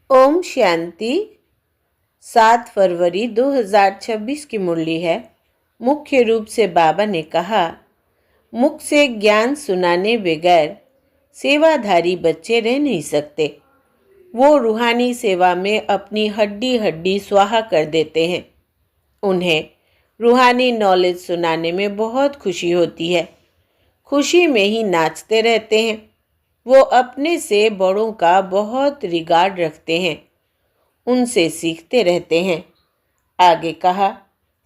ओम शांति। 7 फरवरी 2026 की मुरली है। मुख्य रूप से बाबा ने कहा, मुख से ज्ञान सुनाने बगैर सेवाधारी बच्चे रह नहीं सकते। वो रूहानी सेवा में अपनी हड्डी हड्डी स्वाहा कर देते हैं। उन्हें रूहानी नॉलेज सुनाने में बहुत खुशी होती है। खुशी में ही नाचते रहते हैं। वो अपने से बड़ों का बहुत रिगार्ड रखते हैं, उनसे सीखते रहते हैं। आगे कहा,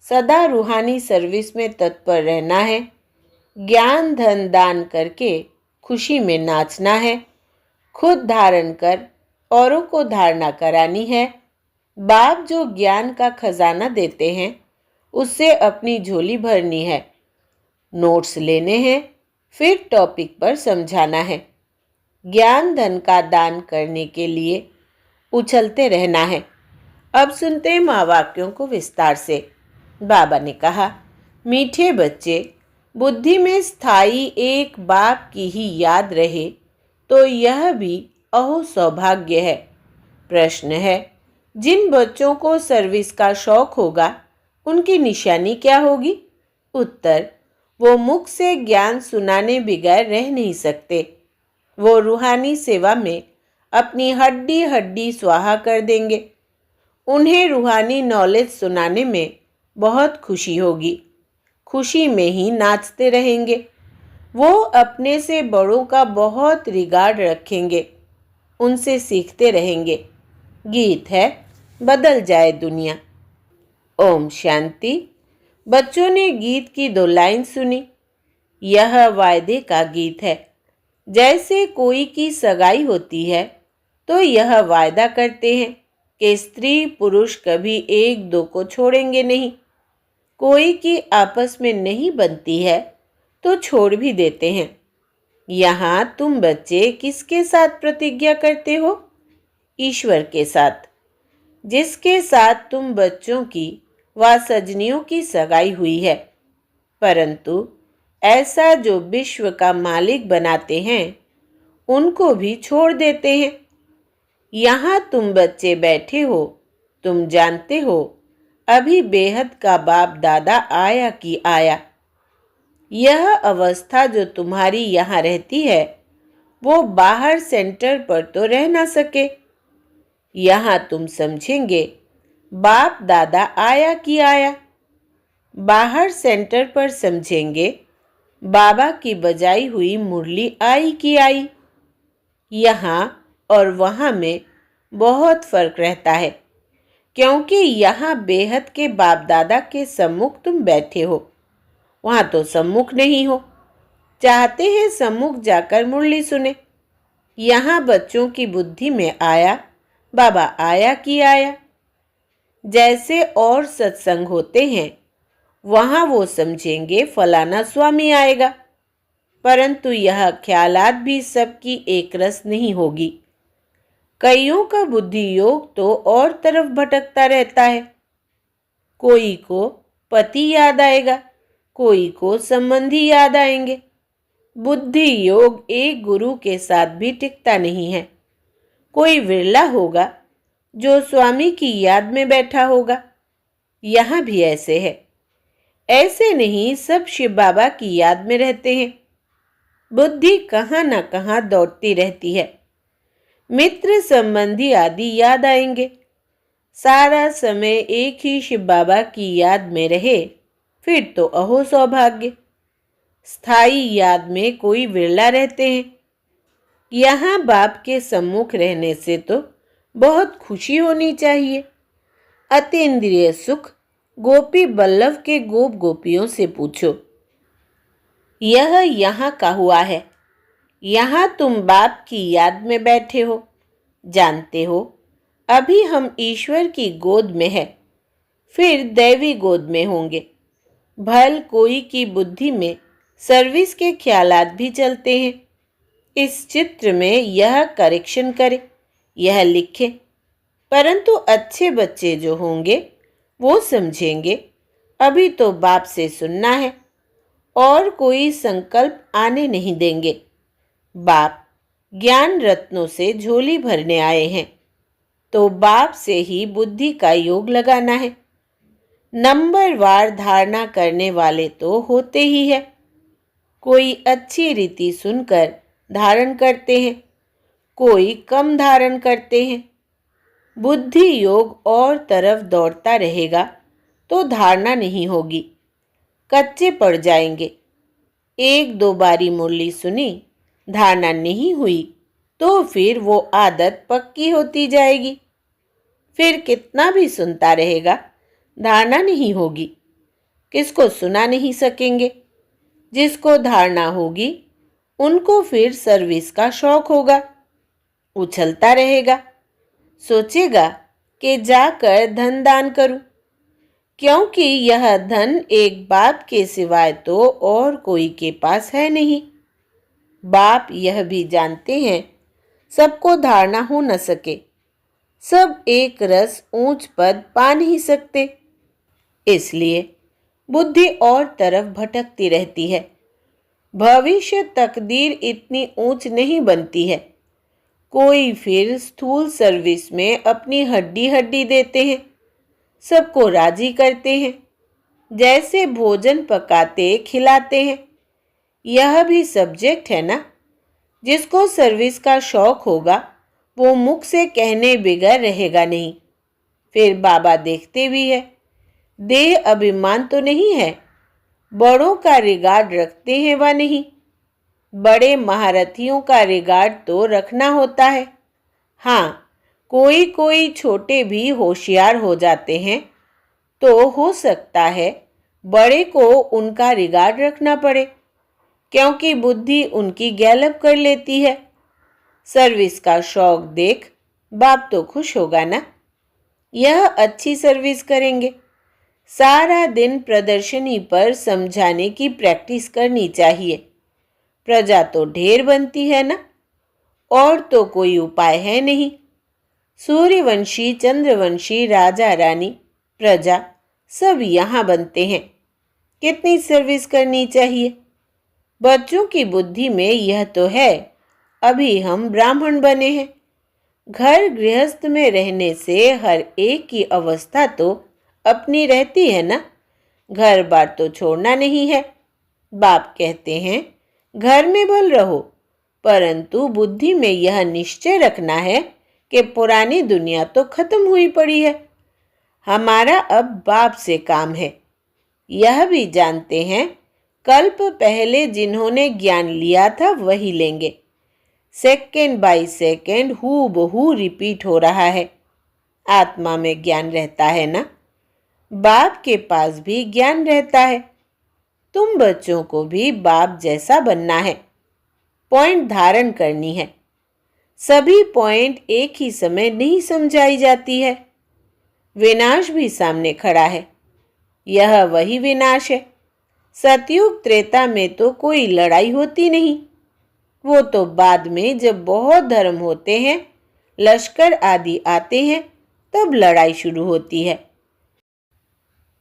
सदा रूहानी सर्विस में तत्पर रहना है। ज्ञान धन दान करके खुशी में नाचना है। खुद धारण कर औरों को धारणा करानी है। बाप जो ज्ञान का खजाना देते हैं, उससे अपनी झोली भरनी है। नोट्स लेने हैं, फिर टॉपिक पर समझाना है। ज्ञान धन का दान करने के लिए उछलते रहना है। अब सुनते हैं महावाक्यों को विस्तार से। बाबा ने कहा, मीठे बच्चे, बुद्धि में स्थायी एक बाप की ही याद रहे तो यह भी अहो सौभाग्य है। प्रश्न है, जिन बच्चों को सर्विस का शौक होगा उनकी निशानी क्या होगी? उत्तर, वो मुख से ज्ञान सुनाने बगैर रह नहीं सकते। वो रूहानी सेवा में अपनी हड्डी हड्डी स्वाहा कर देंगे। उन्हें रूहानी नॉलेज सुनाने में बहुत खुशी होगी। खुशी में ही नाचते रहेंगे। वो अपने से बड़ों का बहुत रिगार्ड रखेंगे, उनसे सीखते रहेंगे। गीत है, बदल जाए दुनिया। ओम शांति। बच्चों ने गीत की 2 लाइन सुनी। यह वायदे का गीत है। जैसे कोई की सगाई होती है तो यह वायदा करते हैं कि स्त्री पुरुष कभी एक दो को छोड़ेंगे नहीं। कोई की आपस में नहीं बनती है तो छोड़ भी देते हैं। यहाँ तुम बच्चे किसके साथ प्रतिज्ञा करते हो? ईश्वर के साथ, जिसके साथ तुम बच्चों की व सजनियों की सगाई हुई है। परंतु ऐसा जो विश्व का मालिक बनाते हैं, उनको भी छोड़ देते हैं। यहाँ तुम बच्चे बैठे हो, तुम जानते हो अभी बेहद का बाप दादा आया कि आया। यह अवस्था जो तुम्हारी यहाँ रहती है, वो बाहर सेंटर पर तो रह ना सके। यहाँ तुम समझेंगे बाप दादा आया कि आया। बाहर सेंटर पर समझेंगे बाबा की बजाई हुई मुरली आई कि आई। यहाँ और वहाँ में बहुत फर्क रहता है, क्योंकि यहाँ बेहद के बाप दादा के सम्मुख तुम बैठे हो, वहाँ तो सम्मुख नहीं हो। चाहते हैं सम्मुख जाकर मुरली सुने। यहाँ बच्चों की बुद्धि में आया, बाबा आया कि आया। जैसे और सत्संग होते हैं, वहाँ वो समझेंगे फलाना स्वामी आएगा। परंतु यह ख्यालात भी सबकी एक रस नहीं होगी। कईयों का बुद्धि योग तो और तरफ भटकता रहता है। कोई को पति याद आएगा, कोई को संबंधी याद आएंगे। बुद्धि योग एक गुरु के साथ भी टिकता नहीं है। कोई विरला होगा जो स्वामी की याद में बैठा होगा। यहाँ भी ऐसे है। ऐसे नहीं सब शिव बाबा की याद में रहते हैं। बुद्धि कहाँ न कहाँ दौड़ती रहती है। मित्र संबंधी आदि याद आएंगे। सारा समय एक ही शिव बाबा की याद में रहे, फिर तो अहो सौभाग्य। स्थायी याद में कोई विरला रहते हैं। यहाँ बाप के सम्मुख रहने से तो बहुत खुशी होनी चाहिए। अतीन्द्रिय सुख गोपी बल्लभ के गोप गोपियों से पूछो। यह यहाँ का हुआ है। यहाँ तुम बाप की याद में बैठे हो। जानते हो अभी हम ईश्वर की गोद में है, फिर दैवी गोद में होंगे। भल कोई की बुद्धि में सर्विस के ख्यालात भी चलते हैं। इस चित्र में यह करेक्शन करे, यह लिखे। परंतु अच्छे बच्चे जो होंगे वो समझेंगे अभी तो बाप से सुनना है और कोई संकल्प आने नहीं देंगे। बाप ज्ञान रत्नों से झोली भरने आए हैं। तो बाप से ही बुद्धि का योग लगाना है। नंबरवार धारणा करने वाले तो होते ही है। कोई अच्छी रीति सुनकर धारण करते हैं, कोई कम धारण करते हैं। बुद्धि योग और तरफ दौड़ता रहेगा तो धारणा नहीं होगी, कच्चे पड़ जाएंगे। एक दो बारी मुरली सुनी, धारणा नहीं हुई तो फिर वो आदत पक्की होती जाएगी। फिर कितना भी सुनता रहेगा, धारणा नहीं होगी। किसको सुना नहीं सकेंगे? जिसको धारणा होगी उनको फिर सर्विस का शौक होगा। उछलता रहेगा, सोचेगा कि जाकर धन दान करूं, क्योंकि यह धन एक बाप के सिवाय तो और कोई के पास है नहीं। बाप यह भी जानते हैं सबको धारणा हो न सके, सब एक रस ऊंच पद पा नहीं सकते, इसलिए बुद्धि और तरफ भटकती रहती है। भविष्य तकदीर इतनी ऊंच नहीं बनती है। कोई फिर स्थूल सर्विस में अपनी हड्डी हड्डी देते हैं, सबको राजी करते हैं, जैसे भोजन पकाते खिलाते हैं। यह भी सब्जेक्ट है ना। जिसको सर्विस का शौक होगा वो मुख से कहने बिगर रहेगा नहीं। फिर बाबा देखते भी है, देह अभिमान तो नहीं है, बड़ों का रिगार्ड रखते हैं व नहीं। बड़े महारथियों का रिगार्ड तो रखना होता है। हाँ, कोई कोई छोटे भी होशियार हो जाते हैं तो हो सकता है बड़े को उनका रिगार्ड रखना पड़े, क्योंकि बुद्धि उनकी गैलप कर लेती है। सर्विस का शौक देख बाप तो खुश होगा ना। यह अच्छी सर्विस करेंगे। सारा दिन प्रदर्शनी पर समझाने की प्रैक्टिस करनी चाहिए। प्रजा तो ढेर बनती है ना, और तो कोई उपाय है नहीं। सूर्यवंशी, चंद्रवंशी, राजा रानी, प्रजा सब यहाँ बनते हैं। कितनी सर्विस करनी चाहिए? बच्चों की बुद्धि में यह तो है, अभी हम ब्राह्मण बने हैं। घर गृहस्थ में रहने से हर एक की अवस्था तो अपनी रहती है ना। घर बार तो छोड़ना नहीं है। बाप कहते हैं घर में भल रहो, परंतु बुद्धि में यह निश्चय रखना है कि पुरानी दुनिया तो खत्म हुई पड़ी है। हमारा अब बाप से काम है। यह भी जानते हैं कल्प पहले जिन्होंने ज्ञान लिया था वही लेंगे। सेकेंड बाय सेकेंड हूबहू रिपीट हो रहा है। आत्मा में ज्ञान रहता है ना, बाप के पास भी ज्ञान रहता है। तुम बच्चों को भी बाप जैसा बनना है। पॉइंट धारण करनी है। सभी पॉइंट एक ही समय नहीं समझाई जाती है। विनाश भी सामने खड़ा है। यह वही विनाश है। सतयुग त्रेता में तो कोई लड़ाई होती नहीं। वो तो बाद में जब बहुत धर्म होते हैं, लश्कर आदि आते हैं, तब लड़ाई शुरू होती है।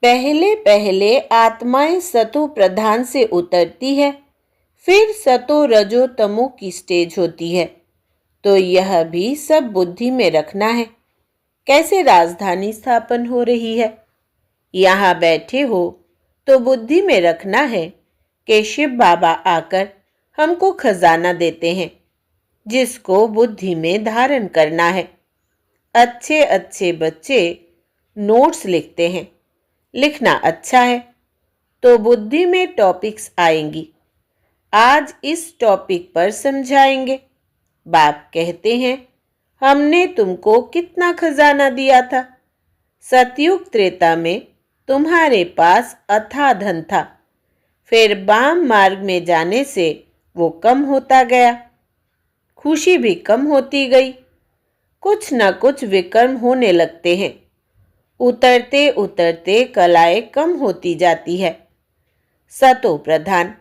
पहले पहले आत्माएं सतो प्रधान से उतरती है, फिर सतो रजो तमो की स्टेज होती है। तो यह भी सब बुद्धि में रखना है। कैसे राजधानी स्थापन हो रही है, यहाँ बैठे हो तो बुद्धि में रखना है कि शिव बाबा आकर हमको खजाना देते हैं, जिसको बुद्धि में धारण करना है। अच्छे अच्छे बच्चे नोट्स लिखते हैं। लिखना अच्छा है तो बुद्धि में टॉपिक्स आएंगी। आज इस टॉपिक पर समझाएंगे। बाप कहते हैं हमने तुमको कितना खजाना दिया था। सतयुग त्रेता में तुम्हारे पास अथाह धन था, फिर वाम मार्ग में जाने से वो कम होता गया, खुशी भी कम होती गई। कुछ न कुछ विकर्म होने लगते हैं। उतरते उतरते कलाएं कम होती जाती है। सतो प्रधान,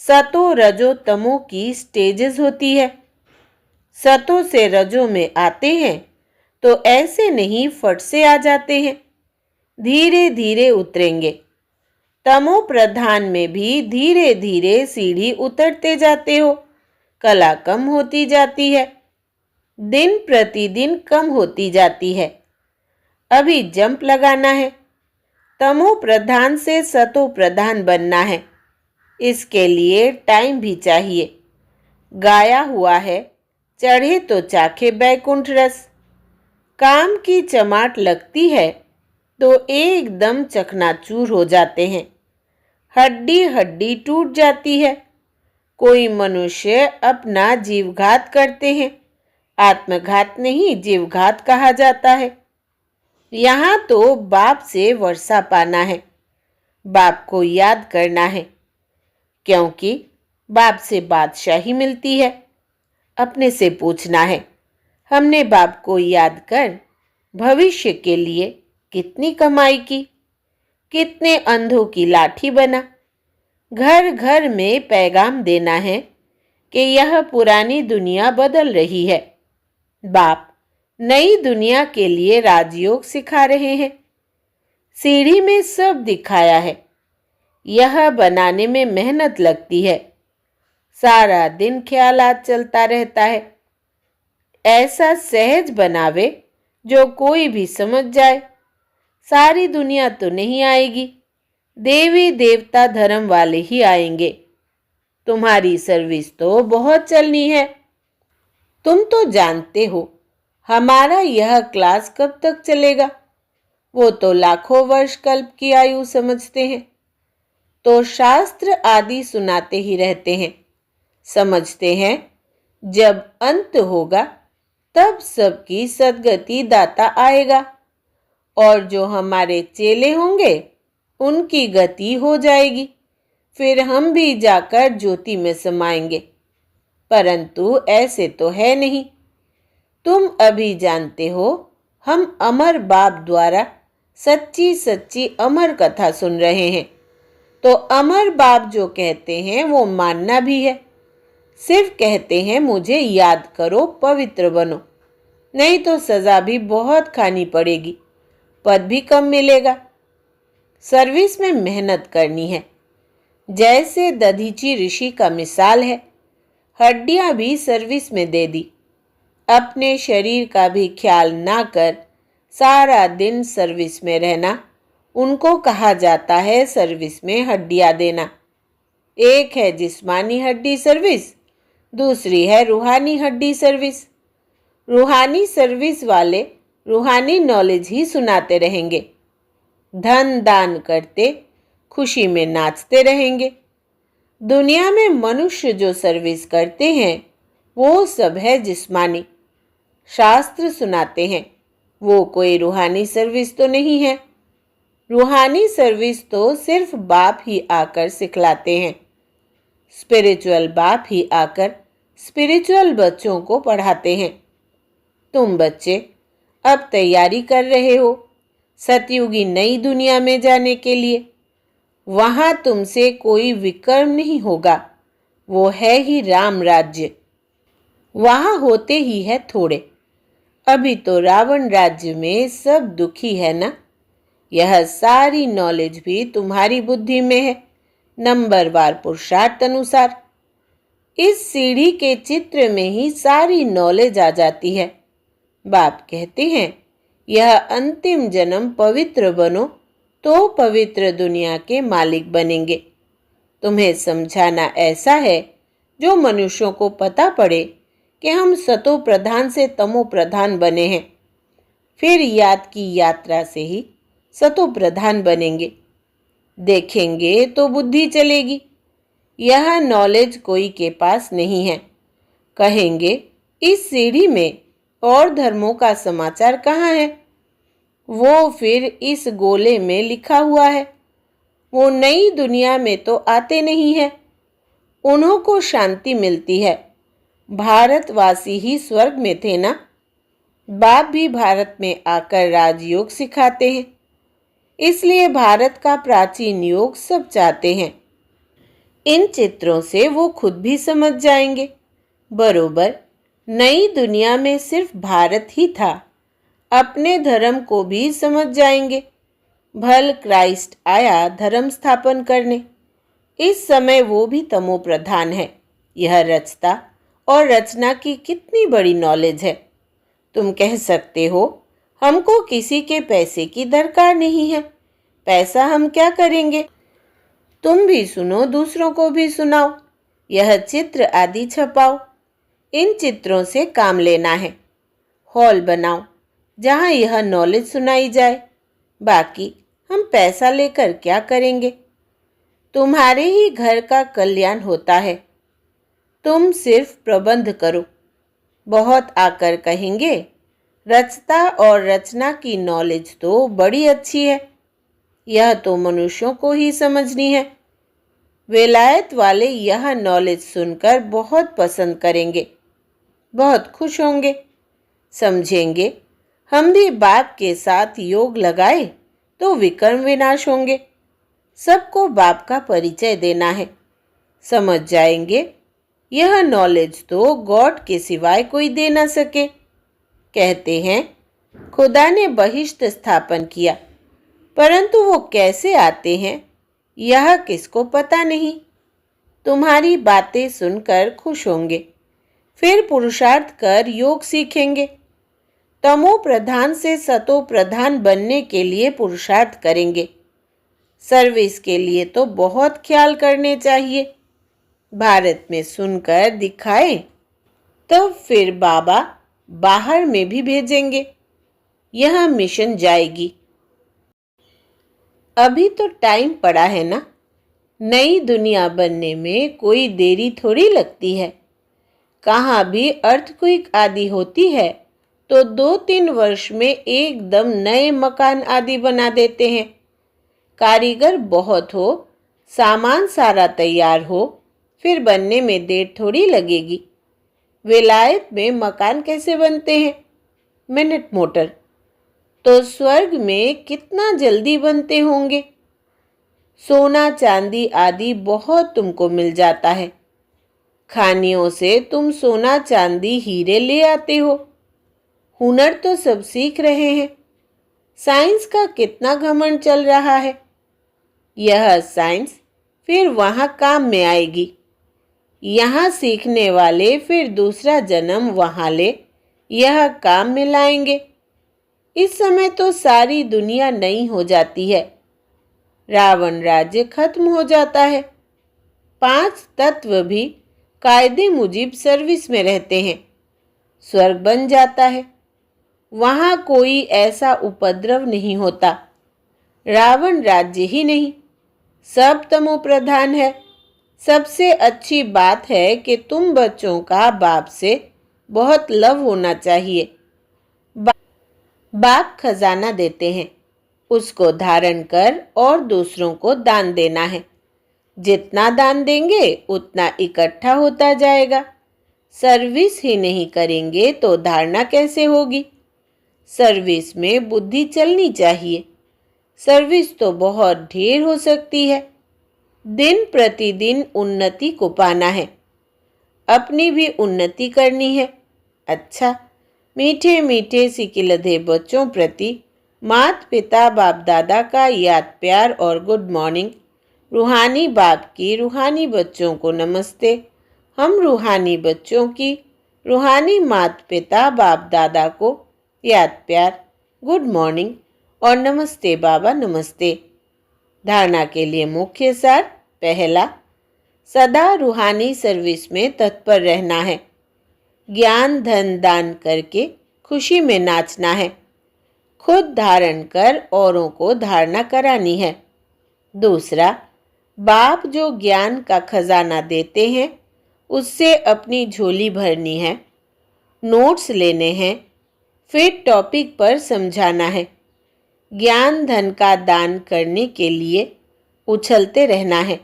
सतो रजो तमो की स्टेजेस होती है। सतो से रजो में आते हैं तो ऐसे नहीं फट से आ जाते हैं, धीरे धीरे उतरेंगे। तमो प्रधान में भी धीरे धीरे सीढ़ी उतरते जाते हो, कला कम होती जाती है। दिन प्रतिदिन कम होती जाती है। अभी जंप लगाना है, तमो प्रधान से सतो प्रधान बनना है। इसके लिए टाइम भी चाहिए। गाया हुआ है, चढ़े तो चाखे बैकुंठ रस। काम की चमाट लगती है तो एकदम चकनाचूर हो जाते हैं, हड्डी हड्डी टूट जाती है। कोई मनुष्य अपना जीवघात करते हैं, आत्मघात नहीं जीवघात कहा जाता है। यहाँ तो बाप से वर्षा पाना है, बाप को याद करना है, क्योंकि बाप से बादशाही मिलती है। अपने से पूछना है, हमने बाप को याद कर भविष्य के लिए कितनी कमाई की, कितने अंधों की लाठी बना। घर घर में पैगाम देना है कि यह पुरानी दुनिया बदल रही है। बाप नई दुनिया के लिए राजयोग सिखा रहे हैं। सीढ़ी में सब दिखाया है। यह बनाने में मेहनत लगती है, सारा दिन ख्यालात चलता रहता है। ऐसा सहज बनावे जो कोई भी समझ जाए। सारी दुनिया तो नहीं आएगी, देवी देवता धर्म वाले ही आएंगे। तुम्हारी सर्विस तो बहुत चलनी है। तुम तो जानते हो हमारा यह क्लास कब तक चलेगा। वो तो लाखों वर्ष कल्प की आयु समझते हैं, तो शास्त्र आदि सुनाते ही रहते हैं। समझते हैं जब अंत होगा तब सबकी सद्गति दाता आएगा, और जो हमारे चेले होंगे उनकी गति हो जाएगी। फिर हम भी जाकर ज्योति में समाएंगे। परंतु ऐसे तो है नहीं। तुम अभी जानते हो हम अमर बाप द्वारा सच्ची सच्ची अमर कथा सुन रहे हैं, तो अमर बाप जो कहते हैं वो मानना भी है। सिर्फ कहते हैं मुझे याद करो, पवित्र बनो, नहीं तो सजा भी बहुत खानी पड़ेगी, पद भी कम मिलेगा। सर्विस में मेहनत करनी है। जैसे दधीची ऋषि का मिसाल है, हड्डियां भी सर्विस में दे दी। अपने शरीर का भी ख्याल ना कर सारा दिन सर्विस में रहना, उनको कहा जाता है सर्विस में हड्डियां देना। एक है जिस्मानी हड्डी सर्विस, दूसरी है रूहानी हड्डी सर्विस। रूहानी सर्विस वाले रूहानी नॉलेज ही सुनाते रहेंगे, धन दान करते खुशी में नाचते रहेंगे। दुनिया में मनुष्य जो सर्विस करते हैं वो सब है जिस्मानी। शास्त्र सुनाते हैं, वो कोई रूहानी सर्विस तो नहीं है। रूहानी सर्विस तो सिर्फ बाप ही आकर सिखलाते हैं। स्पिरिचुअल बाप ही आकर स्पिरिचुअल बच्चों को पढ़ाते हैं। तुम बच्चे अब तैयारी कर रहे हो सतयुगी नई दुनिया में जाने के लिए। वहां तुमसे कोई विकर्म नहीं होगा, वो है ही राम राज्य। वहां होते ही है थोड़े। अभी तो रावण राज्य में सब दुखी है ना। यह सारी नॉलेज भी तुम्हारी बुद्धि में है, नंबरवार पुरुषार्थ अनुसार। इस सीढ़ी के चित्र में ही सारी नॉलेज आ जाती है। बाप कहते हैं यह अंतिम जन्म पवित्र बनो तो पवित्र दुनिया के मालिक बनेंगे। तुम्हें समझाना ऐसा है जो मनुष्यों को पता पड़े कि हम सतो प्रधान से तमो प्रधान बने हैं। फिर याद की यात्रा से ही सतो प्रधान बनेंगे। देखेंगे तो बुद्धि चलेगी। यह नॉलेज कोई के पास नहीं है। कहेंगे इस सीढ़ी में और धर्मों का समाचार कहाँ है। वो फिर इस गोले में लिखा हुआ है। वो नई दुनिया में तो आते नहीं है। उन्हों को शांति मिलती है। भारतवासी ही स्वर्ग में थे ना। बाप भी भारत में आकर राजयोग सिखाते हैं, इसलिए भारत का प्राचीन योग सब चाहते हैं। इन चित्रों से वो खुद भी समझ जाएंगे। बरोबर नई दुनिया में सिर्फ भारत ही था। अपने धर्म को भी समझ जाएंगे। भल क्राइस्ट आया धर्म स्थापन करने। इस समय वो भी तमो प्रधान है। यह रचता और रचना की कितनी बड़ी नॉलेज है। तुम कह सकते हो, हमको किसी के पैसे की दरकार नहीं है, पैसा हम क्या करेंगे। तुम भी सुनो, दूसरों को भी सुनाओ, यह चित्र आदि छपाओ। इन चित्रों से काम लेना है। हॉल बनाओ जहाँ यह नॉलेज सुनाई जाए। बाकी हम पैसा लेकर क्या करेंगे। तुम्हारे ही घर का कल्याण होता है। तुम सिर्फ प्रबंध करो। बहुत आकर कहेंगे, रचता और रचना की नॉलेज तो बड़ी अच्छी है, यह तो मनुष्यों को ही समझनी है। विलायत वाले यह नॉलेज सुनकर बहुत पसंद करेंगे, बहुत खुश होंगे, समझेंगे हम भी बाप के साथ योग लगाए तो विकर्म विनाश होंगे। सबको बाप का परिचय देना है। समझ जाएंगे यह नॉलेज तो गॉड के सिवाय कोई दे ना सके। कहते हैं खुदा ने बहिष्ट स्थापन किया, परंतु वो कैसे आते हैं यह किसको पता नहीं। तुम्हारी बातें सुनकर खुश होंगे, फिर पुरुषार्थ कर योग सीखेंगे। तमो प्रधान से सतो प्रधान बनने के लिए पुरुषार्थ करेंगे। सर्विस के लिए तो बहुत ख्याल करने चाहिए। भारत में सुनकर दिखाए तब फिर बाबा बाहर में भी भेजेंगे। यह मिशन जाएगी। अभी तो टाइम पड़ा है ना। नई दुनिया बनने में कोई देरी थोड़ी लगती है। कहाँ भी अर्थक्वेक आदि होती है तो 2-3 वर्ष में एकदम नए मकान आदि बना देते हैं। कारीगर बहुत हो, सामान सारा तैयार हो, फिर बनने में देर थोड़ी लगेगी। विलायत में मकान कैसे बनते हैं? Minute motor. तो स्वर्ग में कितना जल्दी बनते होंगे। सोना चांदी आदि बहुत तुमको मिल जाता है। खानियों से तुम सोना चांदी हीरे ले आते हो। हुनर तो सब सीख रहे हैं। साइंस का कितना घमंड चल रहा है। यह साइंस फिर वहाँ काम में आएगी। यहाँ सीखने वाले फिर दूसरा जन्म वहाँ ले यह काम में लाएंगे। इस समय तो सारी दुनिया नई हो जाती है। रावण राज्य खत्म हो जाता है। 5 तत्व भी कायदे मुजिब सर्विस में रहते हैं। स्वर्ग बन जाता है। वहाँ कोई ऐसा उपद्रव नहीं होता। रावण राज्य ही नहीं, सब तमो प्रधान है। सबसे अच्छी बात है कि तुम बच्चों का बाप से बहुत लव होना चाहिए। बाप खजाना देते हैं, उसको धारण कर और दूसरों को दान देना है। जितना दान देंगे उतना इकट्ठा होता जाएगा। सर्विस ही नहीं करेंगे तो धारणा कैसे होगी। सर्विस में बुद्धि चलनी चाहिए। सर्विस तो बहुत ढेर हो सकती है। दिन प्रतिदिन उन्नति को पाना है। अपनी भी उन्नति करनी है। अच्छा, मीठे मीठे सिकिलधे बच्चों प्रति माता पिता बाप दादा का याद प्यार और गुड मॉर्निंग। रूहानी बाप की रूहानी बच्चों को नमस्ते। हम रूहानी बच्चों की रूहानी माता पिता बाप दादा को याद प्यार, गुड मॉर्निंग और नमस्ते बाबा नमस्ते। धारणा के लिए मुख्य सार। पहला, सदा रूहानी सर्विस में तत्पर रहना है। ज्ञान धन दान करके खुशी में नाचना है। खुद धारण कर औरों को धारणा करानी है। दूसरा, बाप जो ज्ञान का खजाना देते हैं उससे अपनी झोली भरनी है। नोट्स लेने हैं, फिर टॉपिक पर समझाना है। ज्ञान धन का दान करने के लिए उछलते रहना है।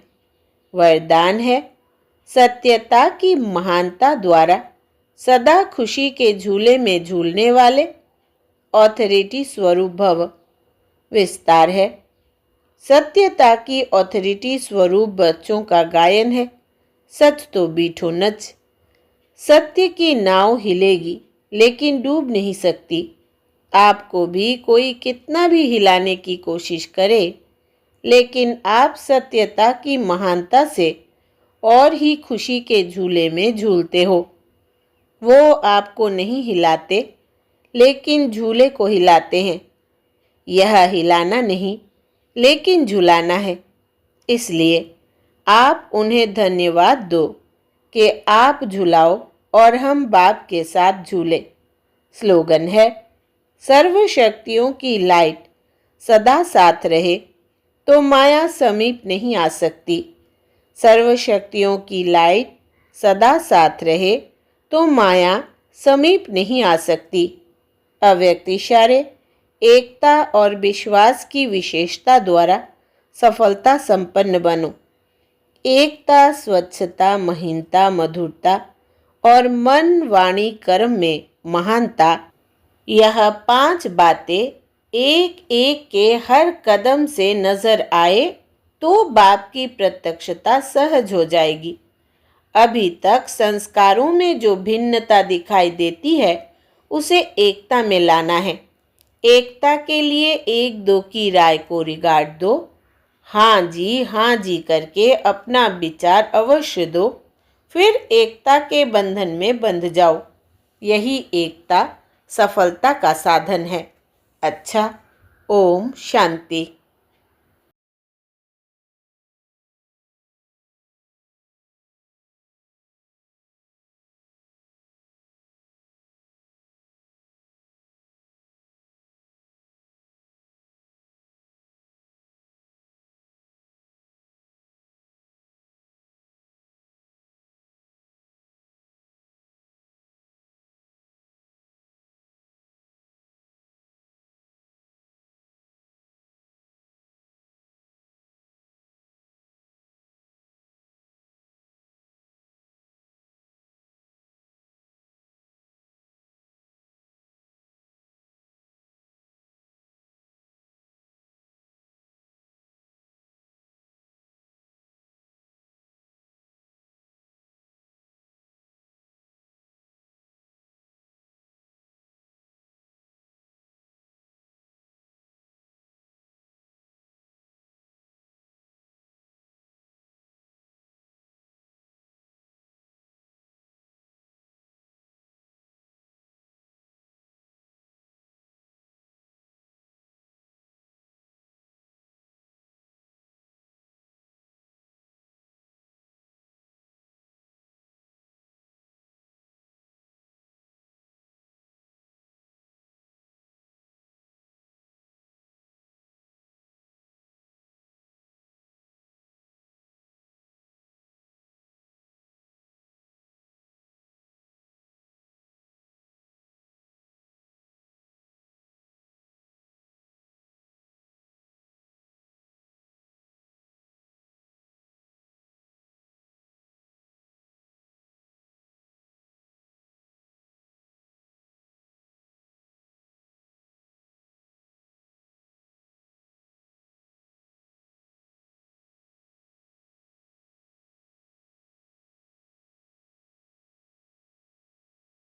वरदान है, सत्यता की महानता द्वारा सदा खुशी के झूले में झूलने वाले ऑथोरिटी स्वरूप भव। विस्तार है, सत्यता की ऑथोरिटी स्वरूप बच्चों का गायन है। सच तो बीठो नच। सत्य की नाव हिलेगी लेकिन डूब नहीं सकती। आपको भी कोई कितना भी हिलाने की कोशिश करे, लेकिन आप सत्यता की महानता से और ही खुशी के झूले में झूलते हो। वो आपको नहीं हिलाते, लेकिन झूले को हिलाते हैं। यह हिलाना नहीं, लेकिन झुलाना है। इसलिए आप उन्हें धन्यवाद दो कि आप झुलाओ और हम बाप के साथ झूले। स्लोगन है, सर्व शक्तियों की लाइट सदा साथ रहे तो माया समीप नहीं आ सकती। सर्व शक्तियों की लाइट सदा साथ रहे तो माया समीप नहीं आ सकती। अव्यक्त इशारे एकता और विश्वास की विशेषता द्वारा सफलता संपन्न बनो। एकता, स्वच्छता, महीनता, मधुरता और मन, वाणी, कर्म में महानता, यह 5 बातें एक एक के हर कदम से नजर आए तो बाप की प्रत्यक्षता सहज हो जाएगी। अभी तक संस्कारों में जो भिन्नता दिखाई देती है उसे एकता में लाना है। एकता के लिए एक दो की राय को रिगार्ड दो। हाँ जी करके अपना विचार अवश्य दो, फिर एकता के बंधन में बंध जाओ। यही एकता सफलता का साधन है। अच्छा, ओम शांति।